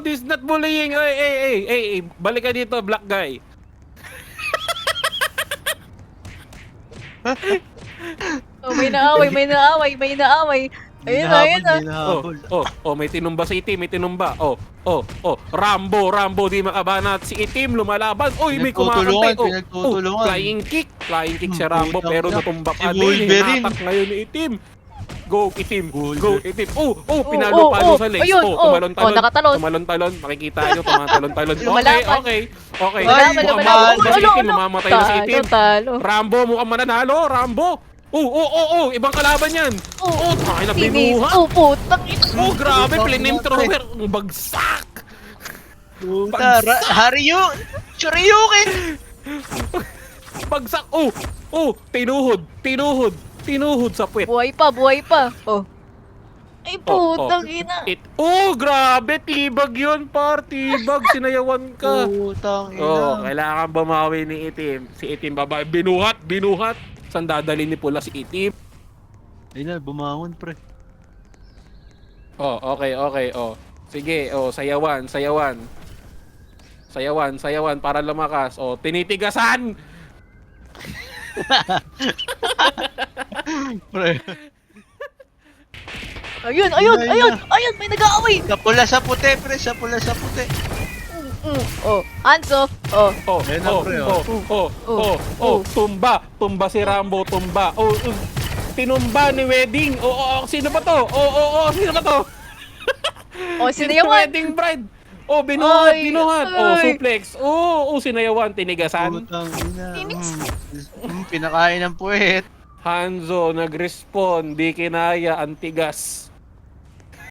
this is not bullying. Hey, balik ka dito, black guy. Oh, may naaway, may naaway, may naaway. Ayun na, ayun na. May tinumba si Itim, may tinumba. Rambo, di makabanat. Si Itim, lumalaban. Uy, may kumakampi. Pinagtutulungan. Flying kick si Rambo, pero natumba pa Si din. Wolverine. Hinatak ngayon ni Itim. Go, Itim. Wolverine. Go, Itim. Pinalo-palo sa legs. Ayun, Tumalon-talon. nakatalon. Tumalon-talon. Makikita nyo, tumatalon-talon. Lumalaban. Okay. Ay, Mamamatay na si Itim. Talo. Rambo, mukhang mananalo. Rambo. Ibang kalaban yan. Tayo na Sinis. binuha. Putang ina. Grabe, flamethrower. Bagsak. Puta, Haryu! Shoryuken! Bagsak. Tinuhod sa puwet. Buhay pa. Oh. Ay, putang ina. Grabe, tibag yun, par. Tibag, sinayawan ka. Putang ina. Kailangan bumawi ni Itim. Si Itim, babae. Binuhat. Saan dadalhin ni Pula si Itim? Ayun na, bumangon, pre. Okay. Sige, sayawan para lumakas. Tinitigasan! Pre. Ayun, may nag-aaway. Sa puti, pre. Sa puti. Hands off. Ayun na, pre, Tumba si Rambo, tumba. Tinumba ni Wedding. Sino ba to? Sino ba to? Sinayawan. Wedding bride. Binuhat. Ay. Suplex. Sinayawan, tinigasan. Putang ina. Tinis. Pinakain ng puwet. Hanzo, nag-respawn, di kinaya, ang tigas.